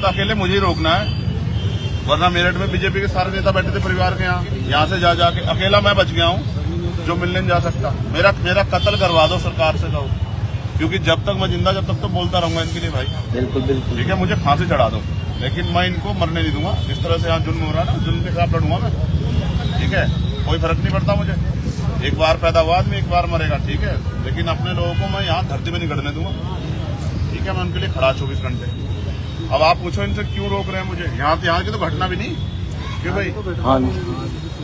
अकेले मुझे ही रोकना है, वरना मेरठ में बीजेपी के सारे नेता बैठे थे परिवार के यहाँ से जा जाके अकेला मैं बच गया हूँ जो मिलने नहीं जा सकता। मेरा कत्ल करवा दो सरकार से कहो, क्योंकि जब तक मैं जिंदा जब तक तो बोलता रहूंगा इनके लिए भाई। बिल्कुल बिल्कुल ठीक है, मुझे फांसी चढ़ा दो, लेकिन मैं इनको मरने नहीं दूंगा। जिस तरह से यहाँ जुल्म हो रहा है ना, जुल्म के खिलाफ लड़ूंगा मैं। ठीक है, कोई फर्क नहीं पड़ता मुझे। एक बार पैदा हुआ आदमी एक बार मरेगा, ठीक है, लेकिन अपने लोगों को मैं यहाँ धरती में नहीं गड़ने दूंगा। ठीक है, मैं उनके लिए खड़ा 24 घंटे। अब आप पूछो इनसे क्यों रोक रहे हैं मुझे? यहाँ की तो घटना भी नहीं क्यों भाई? हाँ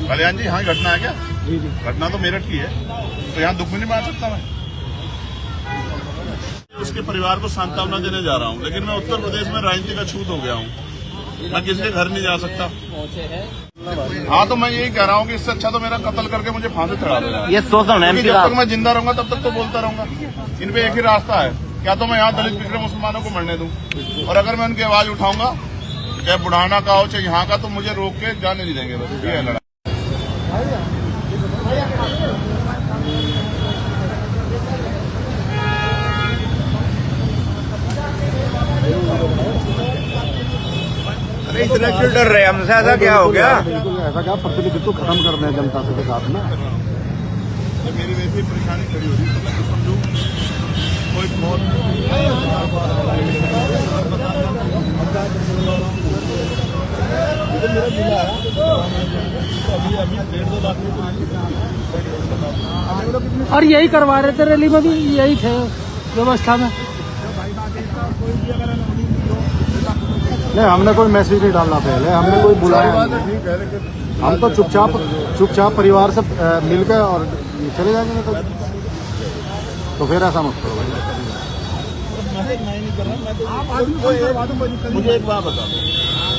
कल्याण जी, यहाँ की घटना है क्या? घटना तो मेरठ की है, तो यहाँ दुख भी नहीं बांट सकता मैं। उसके परिवार को सांत्वना देने जा रहा हूँ, लेकिन मैं उत्तर प्रदेश में राजनीति का छूत हो गया हूँ, मैं किसी के घर नहीं जा सकता। हाँ, तो मैं यही कह रहा हूँ कि इससे अच्छा तो मेरा कत्ल करके मुझे फांसी चढ़ा दो। ये जब तक मैं जिंदा रहूंगा तब तक तो बोलता रहूंगा। इन पे एक ही रास्ता है, क्या तो मैं यहाँ दलित पिछड़े मुसलमानों को मरने दूं, और अगर मैं उनकी आवाज उठाऊंगा चाहे बुढ़ाना का हो चाहे यहाँ का, तो मुझे रोक के जाने नहीं देंगे। बस ये है लड़ाई। इतना क्यों डर रहे? हमसे ऐसा क्या हो गया? बिल्कुल ऐसा क्या, प्रतिनिधित्व खत्म करना है जनता से के साथ में। मेरी वैसी परेशानी खड़ी हो रही है, तो समझू कोई बहुत और यही करवा रहे थे रैली में भी, यही थे व्यवस्था में। नहीं, हमने कोई मैसेज नहीं डालना, पहले हमने कोई बुलाया नहीं। हम तो चुपचाप परिवार से मिलकर और चले जाएंगे। तो फिर ऐसा मत करो भाई। मुझे एक बात बता दो,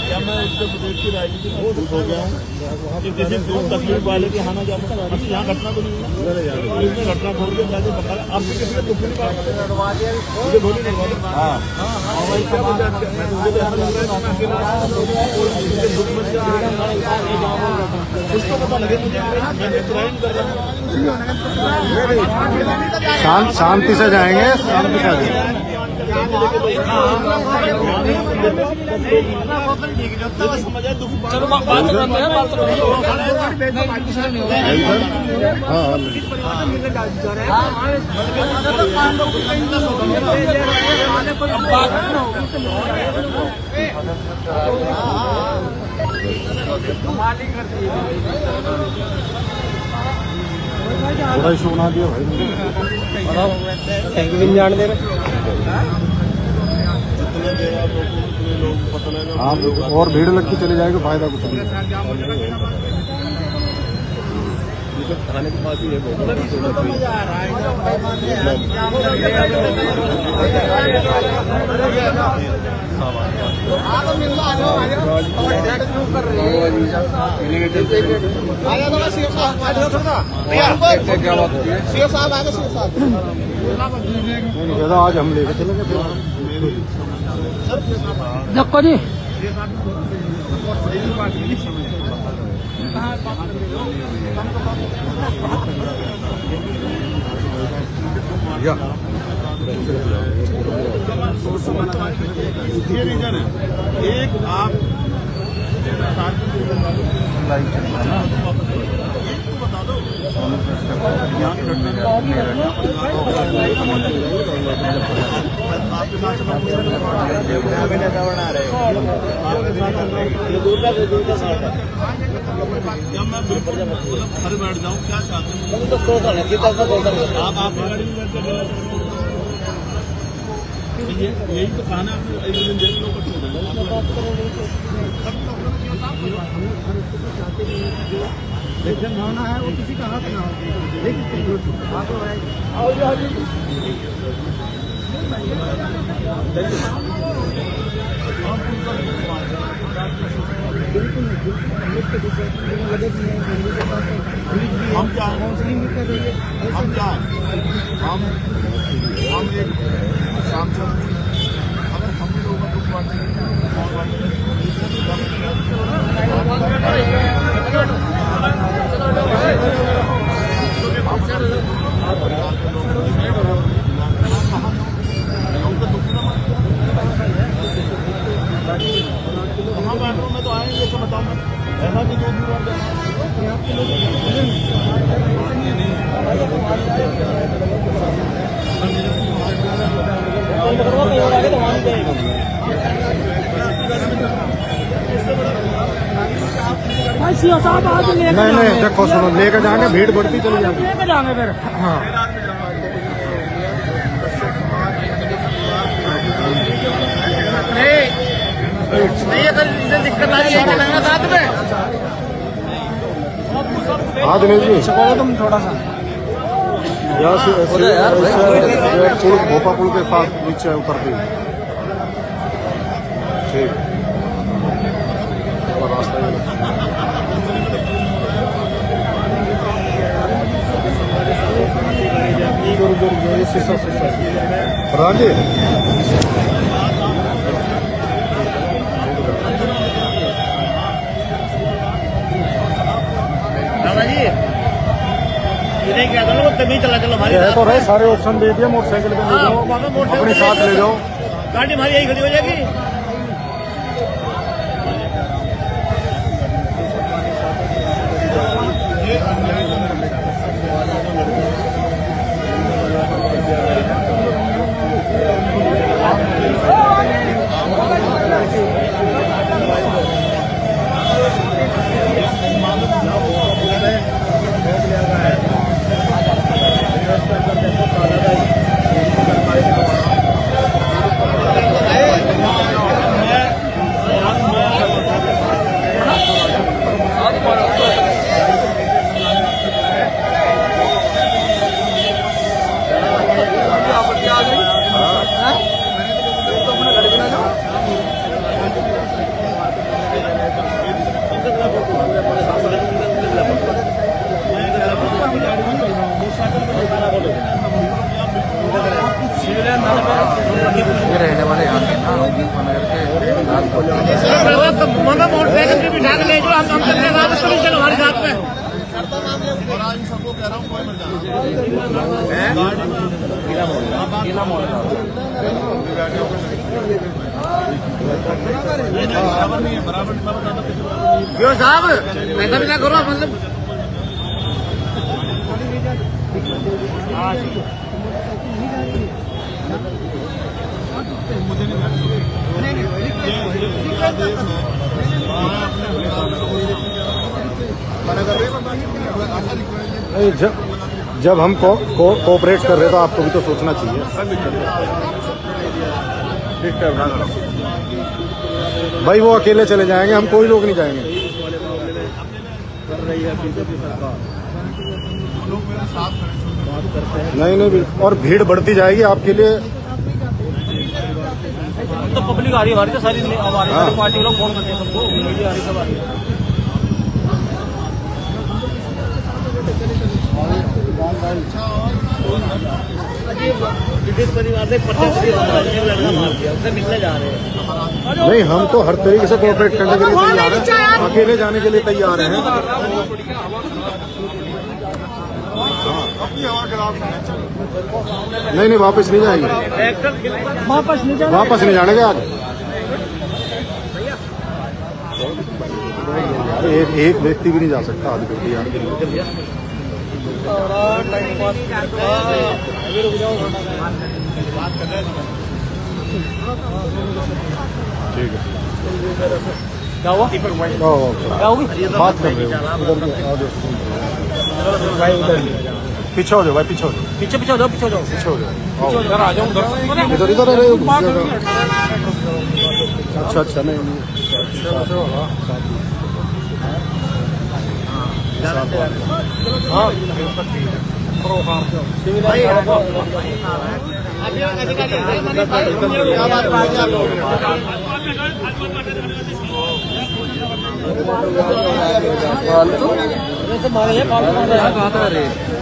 क्या मैं उत्तर प्रदेश की राजनीति में खुश हो गया हूँ कि किसी दूर तकलीफ वाले के यहाँ जा सकता? यहाँ घटना तो नहीं है, इसमें घटना छोड़ के जाके बता रहे आपसे किसी का दुख नहीं पाता, मुझे बोली नहीं। हाँ, उसको पता लगे मुझे क्राइम कर रहा हूँ। शांति से जाएंगे, शांति से जाएंगे। चलो बात करते हैं, बात थोड़ा इशू बना दिया भाई। जान दे रहे आप और भीड़ लग के चले जाएगा, फायदा कुछ नहीं। थाने के पास ही है। आज हम लेके चलेंगे धक्को जी। ये रीजन है, एक आप बता दो यहाँ की घटना मैं बिल्कुल घर बैठ जाऊँ, क्या चाहते हैं आप गाड़ी में बैठ यही तो खाना लेकिन होना है वो किसी का हक ना हम क्या काउंसलिंग कर रही है, हम क्या हम एक सांसद, अगर हम भी लोगों को कहाँ बैठ रहा हूँ मैं, तो आएंगे तो बताऊँ मैं, ऐसा कि 2 दिन बाद भाई सीओ साहब आज लेकर नहीं नहीं जाएंगे। देखो सुनो, लेकर जाएंगे, भीड़ बढ़ती चली जाएगी। लेकर जाएंगे फिर। हाँ नहीं, अगर इधर दिक्कत आ रही है लगना साथ में। हाँ दिनेश जी, बोलो तुम थोड़ा सा। यहाँ से ऐसे पुल, भोपा पुल के पास नीचे उतरती है। ठीक और रास्ता ये है। प्रधान जी इन्हें क्या करो, तभी चला चलो हमारी है तो रहे सारे ऑप्शन दे दिए, मोटरसाइकिल पे ले जाओ, अपने साथ ले जाओ। गाड़ी हमारी यही खड़ी हो जाएगी। रहने वाले यहाँ के ना मोटरसाइकिल पे बिठा के ले जाओ, हम चलते वापस कभी चलो हमारे साथ में। और आज सबको कह रहा हूँ कोई मत क्यों साहब ऐसा भी ना करो, मतलब नहीं, जब हम कोऑपरेट कर रहे हैं तो आपको भी तो सोचना चाहिए। भाई वो अकेले चले जाएंगे, हम कोई लोग नहीं जाएंगे। नहीं नहीं बिल्कुल, और भीड़ बढ़ती जाएगी आपके लिए। तो पब्लिक आ रही है हमारी, तो सारी हमारी सारी पार्टी के लोग फोन करते हैं सबको, मीडिया आ रही, सब आ रही है। ब्रिटिश परिवार ने 50 लड़का मार दिया, उससे मिलने जा रहे हैं। नहीं, हम तो हर तरीके से कोऑपरेट करने के लिए तैयार हैं, अकेले जाने के लिए तैयार हैं। नहीं नहीं वापस नहीं जाएंगे, वापस नहीं जाना, वापस नहीं जाने के आज। एक व्यक्ति भी नहीं जा सकता आज व्यक्ति यार। ठीक है, क्या हुआ? क्या होगी? बात कर रहे हो उधर पीछे हो जाओ भाई, पीछे हो जाओ, पीछे पीछे हो जाओ, पीछे हो जाओ, पीछे हो जाओ, इधर आ जाओ, इधर इधर रहे हो। अच्छा अच्छा, नहीं हाँ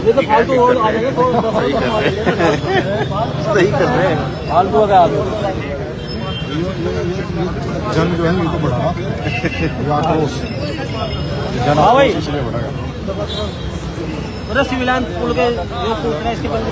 ये तो फालतू और आ जाएंगे, सही कर रहे हैं। फालतू का आदमी। जन जो है ये तो बढ़ा आक्रोश, जन हाँ भाई। इसलिए बढ़ेगा। मतलब सिविल लाइन पुल के जो सूचना इसके बंद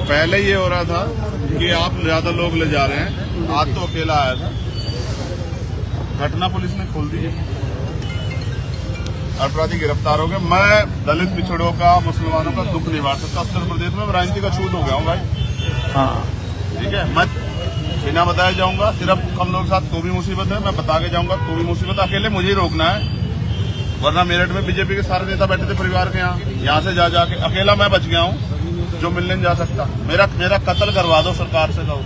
पहले ये हो रहा था कि आप ज्यादा लोग ले जा रहे हैं, आज तो अकेला आया था। घटना पुलिस ने खोल दी है, अपराधी गिरफ्तार हो गए। मैं दलित पिछड़ों का, मुसलमानों का दुख नहीं बांट सकता। उत्तर प्रदेश में राजनीति का छूत हो गया हूँ भाई। हाँ ठीक है, मैं बिना बताए जाऊंगा, सिर्फ हम लोग के साथ तो भी मुसीबत है, मैं बता के जाऊंगा तो भी मुसीबत। अकेले मुझे ही रोकना है, वरना मेरठ में बीजेपी के सारे नेता बैठे थे परिवार के यहाँ से जा जाके अकेला मैं बच गया हूँ जो मिलने नहीं जा सकता। मेरा कत्ल करवा दो सरकार से कहो,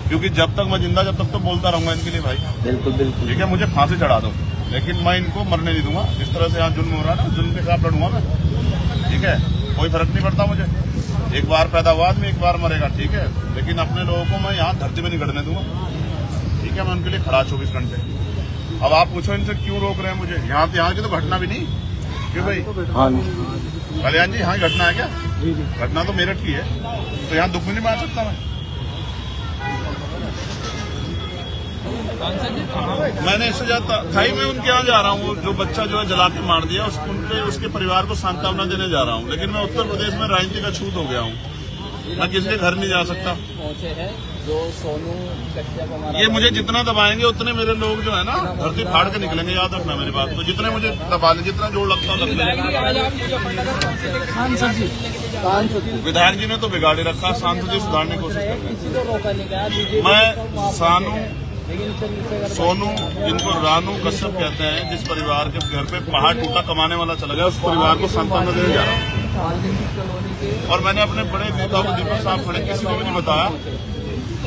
क्योंकि जब तक मैं जिंदा जब तक तो बोलता रहूंगा इनके लिए भाई। बिल्कुल बिल्कुल ठीक है, मुझे फांसी चढ़ा दो, लेकिन मैं इनको मरने नहीं दूंगा। जिस तरह से यहाँ जुल्म हो रहा है ना, जुल्म के खिलाफ लड़ूंगा मैं। ठीक है, कोई फर्क नहीं पड़ता मुझे। एक बार पैदा हुआ आदमी एक बार मरेगा, ठीक है, लेकिन अपने लोगों को मैं यहाँ धरती में नहीं गड़ने दूंगा। ठीक है, मैं उनके लिए खड़ा 24 घंटे। अब आप पूछो इनसे क्यों रोक रहे हैं मुझे? यहाँ की तो घटना भी नहीं क्यों भाई? हाँ कल्याण जी, यहाँ घटना है क्या? घटना तो मेरठ की है, तो यहाँ दुख भी नहीं मार सकता मैं। मैंने इससे ज्यादा भाई मैं उनके यहाँ जा रहा हूँ, जो बच्चा जो है जला के मार दिया उसके परिवार को सांत्वना देने जा रहा हूँ। लेकिन मैं उत्तर प्रदेश में राजनीति का छूत हो गया हूँ, मैं किसी के घर नहीं जा सकता। जो सोनू कच्चा को मारा, ये मुझे जितना दबाएंगे उतने मेरे लोग जो है ना धरती फाड़ के निकलेंगे। याद रखना मेरी बात को, जितने मुझे दबा ले, जितना जोर लगता है विधायक जी ने तो बिगाड़े रखा, सांसद जी सुधारने की कोशिश कर रहे हैं। मैं सोनू जिनको रानू कश्यप कहते हैं, जिस परिवार के घर पे पहाड़ टूटा कमाने वाला चला गया, उस परिवार को सांत्वना देने जा रहा हूँ। और मैंने अपने बड़े नेताओं को, दीपक साहब खड़े, किसी को भी नहीं बताया।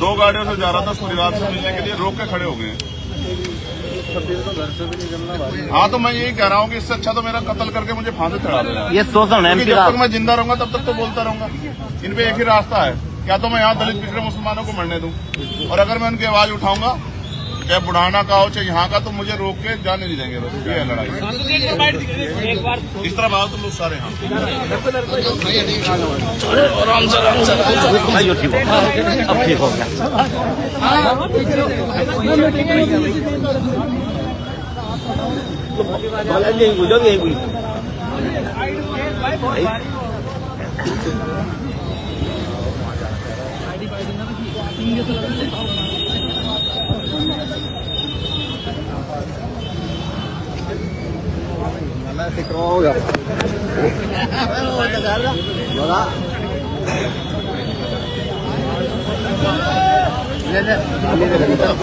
2 गाड़ियों से जा रहा था उस परिवार से मिलने के लिए, रोक के खड़े हो गए। हाँ तो मैं यही कह रहा हूँ कि इससे अच्छा तो मेरा कत्ल करके मुझे फांसी चढ़ा देना। ये शोषण है, जब तक मैं जिंदा रहूंगा तब तक तो बोलता रहूंगा। इन पे एक ही रास्ता है, क्या तो मैं यहाँ दलित पिछड़े मुसलमानों को मरने दूं, और अगर मैं उनकी आवाज उठाऊंगा, चाहे बुढ़ाना का हो चाहे यहाँ का, तो मुझे रोक के जाने नहीं देंगे। बस ये है लड़ाई। इस तरह बात तुम लोग सारे यहाँ अब ठीक हो गया। हो गया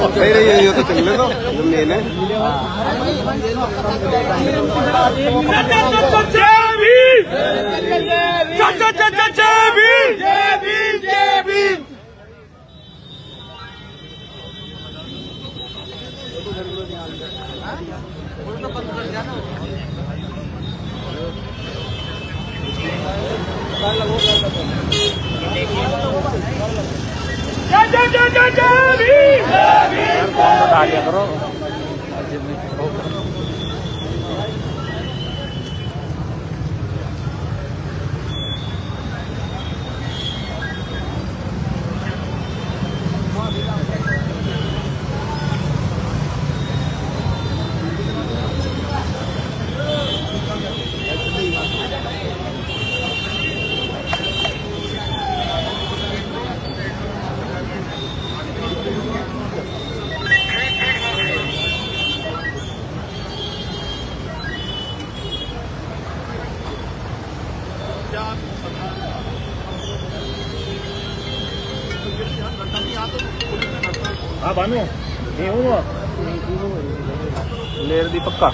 नहीं ये तो चल लो मेन है। करो क्या यहाँ तो पुलिस ने हाँ बानू नहीं हूँ लेर दी पक्का